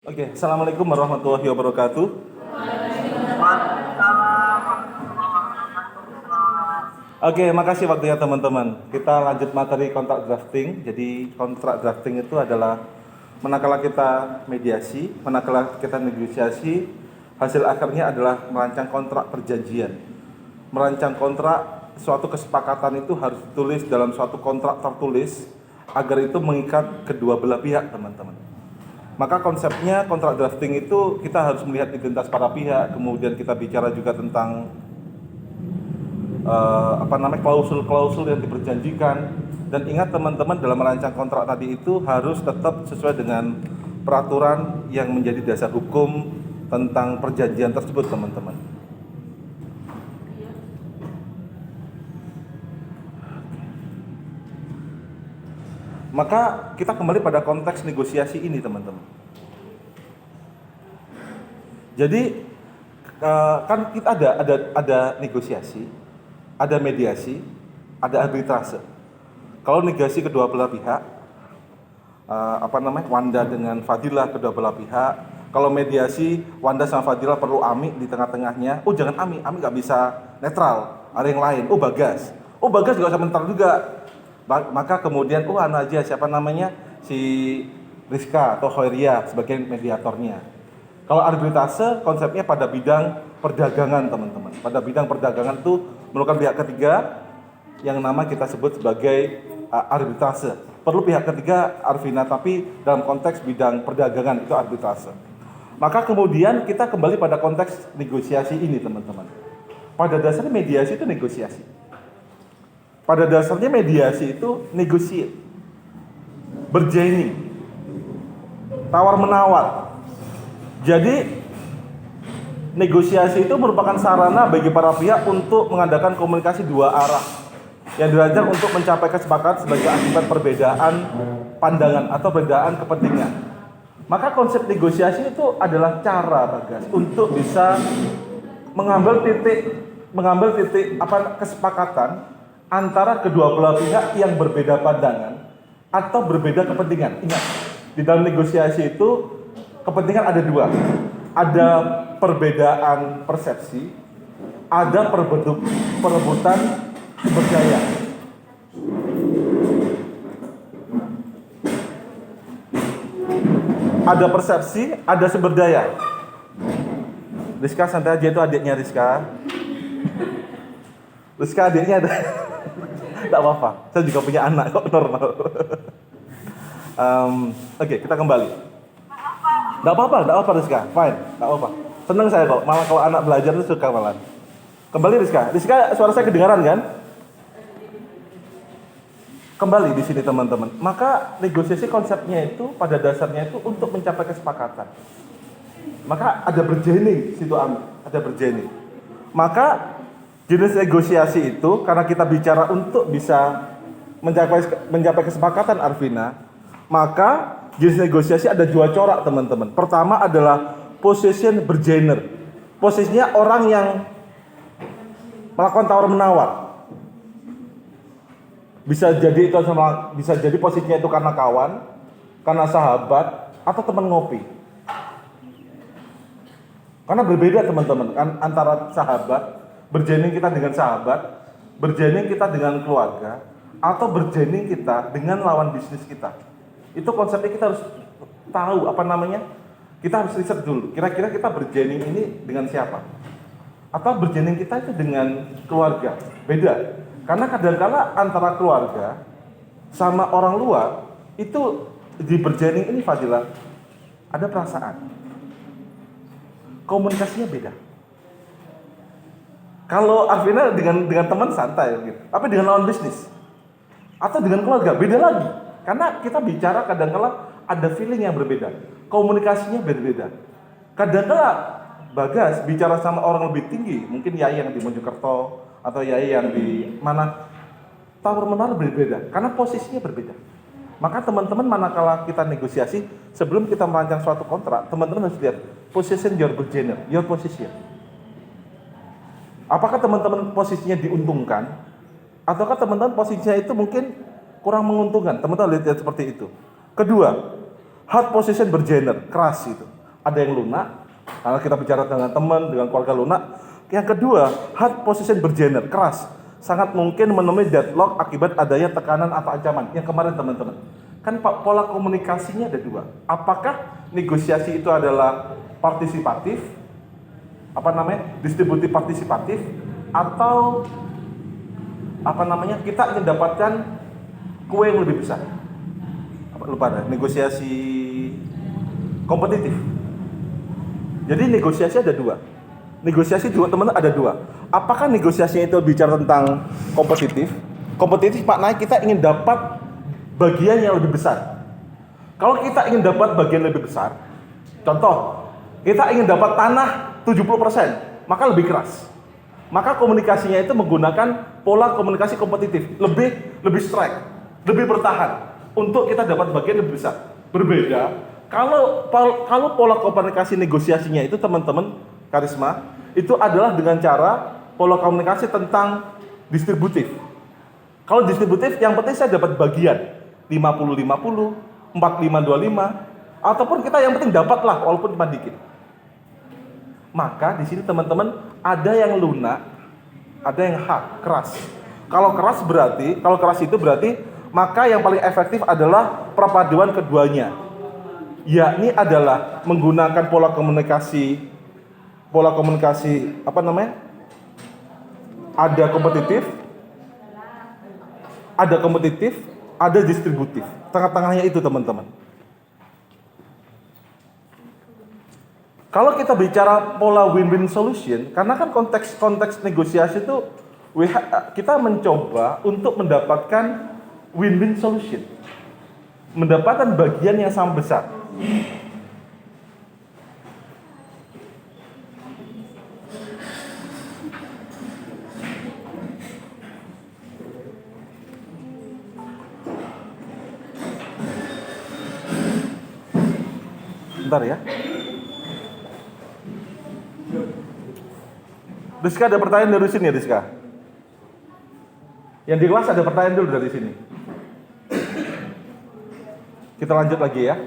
Oke, Assalamualaikum warahmatullahi wabarakatuh. Oke, makasih waktunya teman-teman. Kita lanjut materi kontrak drafting. Jadi kontrak drafting itu adalah manakala kita mediasi, manakala kita negosiasi, hasil akhirnya adalah merancang kontrak perjanjian. Merancang kontrak, suatu kesepakatan itu harus ditulis dalam suatu kontrak tertulis agar itu mengikat kedua belah pihak, teman-teman. Maka konsepnya kontrak drafting itu kita harus melihat identitas para pihak, kemudian kita bicara juga tentang klausul-klausul yang diperjanjikan. Dan ingat teman-teman, dalam merancang kontrak tadi itu harus tetap sesuai dengan peraturan yang menjadi dasar hukum tentang perjanjian tersebut, teman-teman. Maka kita kembali pada konteks negosiasi ini, teman-teman. Jadi kan kita ada negosiasi, ada mediasi, ada arbitrase. Kalau negosiasi kedua belah pihak, Wanda dengan Fadilah kedua belah pihak. Kalau mediasi, Wanda sama Fadilah perlu Ami di tengah-tengahnya. Oh jangan Ami nggak bisa netral, ada yang lain. Oh Bagas juga bisa netral juga. Maka kemudian si Rizka atau Hoiria sebagai mediatornya. Kalau arbitrase konsepnya pada bidang perdagangan, teman-teman. Pada bidang perdagangan itu memerlukan pihak ketiga yang nama kita sebut sebagai arbitrase. Perlu pihak ketiga, Arvina, tapi dalam konteks bidang perdagangan itu arbitrase. Maka kemudian kita kembali pada konteks negosiasi ini, teman-teman. Pada dasarnya mediasi itu negosiasi. Pada dasarnya mediasi itu negotiate, bergaining, tawar-menawar. Jadi negosiasi itu merupakan sarana bagi para pihak untuk mengadakan komunikasi dua arah yang dirancang untuk mencapai kesepakatan sebagai akibat perbedaan pandangan atau perbedaan kepentingan. Maka konsep negosiasi itu adalah cara, Bagas, untuk bisa mengambil titik kesepakatan antara kedua belah pihak yang berbeda pandangan atau berbeda kepentingan. Ingat, di dalam negosiasi itu kepentingan ada dua. Ada perbedaan persepsi, ada perebutan sumber daya. Ada persepsi, ada sumber daya. Rizka santai aja, itu adiknya Rizka. Rizka adiknya ada. Tidak apa-apa, saya juga punya anak kok, normal. Oke, kita kembali. Tidak apa-apa Rizka, fine, tidak apa-apa. Senang saya kok, malah kalau anak belajar itu suka malah. Kembali Rizka, suara saya kedengaran kan? Kembali di sini teman-teman. Maka negosiasi konsepnya itu pada dasarnya itu untuk mencapai kesepakatan. Maka ada bergaining, ada bergaining. Maka jenis negosiasi itu karena kita bicara untuk bisa mencapai kesepakatan, Arvina, maka jenis negosiasi ada dua corak, teman-teman. Pertama adalah position bergainer. Posisinya orang yang melakukan tawar-menawar. Bisa jadi posisinya itu karena kawan, karena sahabat, atau teman ngopi. Karena berbeda, teman-teman, kan antara sahabat, bergaining kita dengan sahabat, bergaining kita dengan keluarga, atau bergaining kita dengan lawan bisnis kita. Itu konsepnya kita harus tahu kita harus riset dulu. Kira-kira kita bergaining ini dengan siapa? Atau bergaining kita itu dengan keluarga. Beda. Karena kadang-kala antara keluarga sama orang luar itu di bergaining ini, Fadilah, ada perasaan. Komunikasinya beda. Kalau Arvina dengan teman santai gitu. Tapi dengan lawan bisnis atau dengan keluarga beda lagi. Karena kita bicara kadang-kala ada feeling yang berbeda, komunikasinya berbeda. Kadang-kala Bagas bicara sama orang lebih tinggi, mungkin Yai yang di Mojokerto atau Yai yang di mana, tawar-menawar berbeda karena posisinya berbeda. Maka teman-teman, manakala kita negosiasi, sebelum kita merancang suatu kontrak, teman-teman harus lihat position your bergainer, your position. Apakah teman-teman posisinya diuntungkan, ataukah teman-teman posisinya itu mungkin kurang menguntungkan? Teman-teman lihat seperti itu. Kedua, Hard possession bergener, keras itu. Ada yang lunak, karena kita bicara dengan teman, dengan keluarga lunak. Yang kedua, hard possession bergener, keras. Sangat mungkin menemui deadlock akibat adanya tekanan atau ancaman. Yang kemarin teman-teman, kan pola komunikasinya ada dua. Apakah negosiasi itu adalah partisipatif, distributif partisipatif, atau kita ingin dapatkan kue yang lebih besar? Negosiasi kompetitif. Jadi negosiasi ada dua. Negosiasi juga teman-teman ada dua. Apakah negosiasinya itu bicara tentang kompetitif? Kompetitif maknanya kita ingin dapat bagian yang lebih besar. Kalau kita ingin dapat bagian lebih besar, contoh, kita ingin dapat tanah 70%, maka lebih keras. Maka komunikasinya itu menggunakan pola komunikasi kompetitif, lebih strike, lebih bertahan untuk kita dapat bagian lebih besar. Berbeda kalau pola komunikasi negosiasinya itu teman-teman karisma itu adalah dengan cara pola komunikasi tentang distributif. Kalau distributif yang penting saya dapat bagian 50-50, 45-25, ataupun kita yang penting dapatlah walaupun cuma dikit. Maka di sini teman-teman ada yang lunak, ada yang hard, keras. Kalau keras itu berarti maka yang paling efektif adalah perpaduan keduanya. Yakni adalah menggunakan pola komunikasi ada kompetitif, ada distributif. Tengah-tengahnya itu teman-teman. Kalau kita bicara pola win-win solution, karena kan konteks negosiasi itu kita mencoba untuk mendapatkan win-win solution, mendapatkan bagian yang sama besar. Bentar ya. Rizka ada pertanyaan dari sini ya Rizka? Yang di kelas ada pertanyaan dulu dari sini. Kita lanjut lagi ya.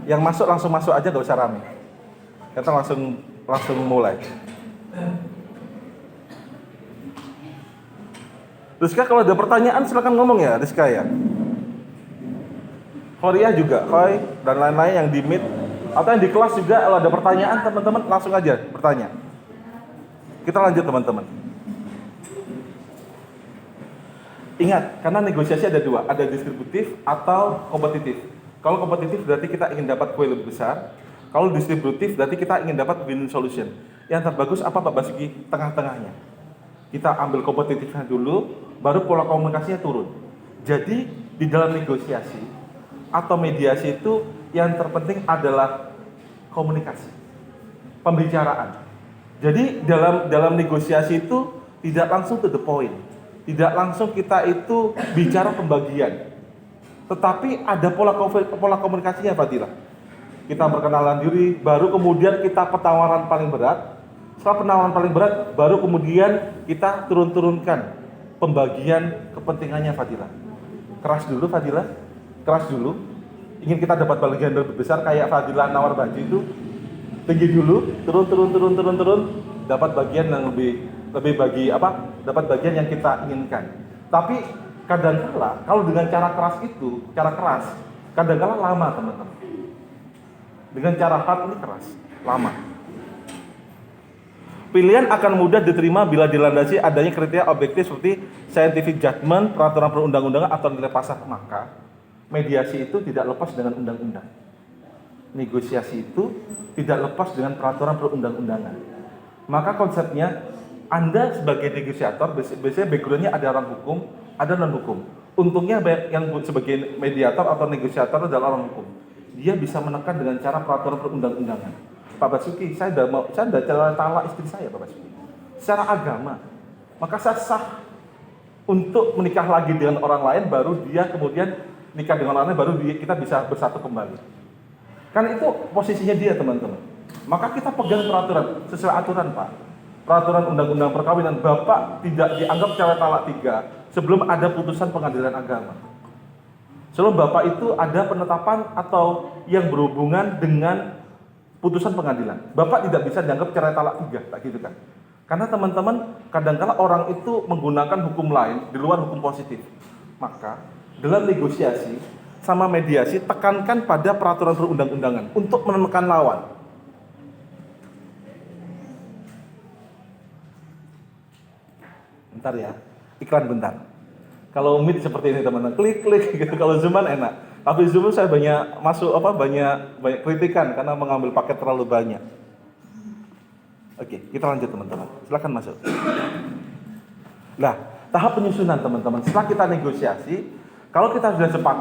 Yang masuk langsung masuk aja, gak usah rame. Kita langsung mulai. Rizka kalau ada pertanyaan silakan ngomong ya Rizka ya. Korea juga, Koi dan lain-lain yang di meet atau yang di kelas juga kalau ada pertanyaan teman-teman langsung aja bertanya. Kita lanjut teman-teman. Ingat, karena negosiasi ada dua, ada distributif atau kompetitif. Kalau kompetitif berarti kita ingin dapat kue lebih besar. Kalau distributif berarti kita ingin dapat win solution. Yang terbagus apa Pak Basuki? Tengah-tengahnya. Kita ambil kompetitifnya dulu, baru pola komunikasinya turun. Jadi di dalam negosiasi atau mediasi itu yang terpenting adalah komunikasi, pembicaraan. Jadi dalam negosiasi itu tidak langsung to the point, tidak langsung kita itu bicara pembagian, tetapi ada pola komunikasinya Fadila. Kita perkenalan diri, baru kemudian kita penawaran paling berat. Setelah penawaran paling berat, baru kemudian kita turunkan pembagian kepentingannya Fadila. Keras dulu Fadila, keras dulu. Ingin kita dapat bagian lebih besar kayak Fadila nawar baju itu. Tinggi dulu, turun, dapat bagian yang lebih dapat bagian yang kita inginkan. Tapi kadang-kala kalau dengan cara keras, kadang-kala lama teman-teman. Dengan cara hard ini keras, lama. Pilihan akan mudah diterima bila dilandasi adanya kriteria objektif seperti scientific judgment, peraturan perundang-undangan atau nilai pasar. Maka mediasi itu tidak lepas dengan undang-undang. Negosiasi itu tidak lepas dengan peraturan perundang-undangan. Maka konsepnya Anda sebagai negosiator biasanya background-nya ada orang hukum, ada non hukum. Untungnya yang sebagai mediator atau negosiator adalah orang hukum. Dia bisa menekan dengan cara peraturan perundang-undangan. Pak Basuki, saya tidak talak istri saya Pak Basuki. Secara agama, maka saya sah untuk menikah lagi dengan orang lain, baru dia kemudian nikah dengan orang lain, baru kita bisa bersatu kembali. Kan itu posisinya dia teman-teman. Maka kita pegang peraturan, sesuai aturan Pak. Peraturan undang-undang perkawinan, Bapak tidak dianggap cara talak 3 sebelum ada putusan pengadilan agama. Sebelum Bapak itu ada penetapan atau yang berhubungan dengan putusan pengadilan. Bapak tidak bisa dianggap cerai talak 3, tak gitu kan? Karena teman-teman, kadang-kala orang itu menggunakan hukum lain di luar hukum positif. Maka, dalam negosiasi sama mediasi, tekankan pada peraturan perundang-undangan untuk menemukan lawan. Bentar ya, iklan bentar. Kalau Meet seperti ini teman-teman, klik-klik gitu. Kalau Zoom enak. Tapi Zoom saya banyak banyak kritikan karena mengambil paket terlalu banyak. Oke, kita lanjut teman-teman. Silakan masuk. Nah, tahap penyusunan teman-teman. Setelah kita negosiasi, kalau kita sudah sepakat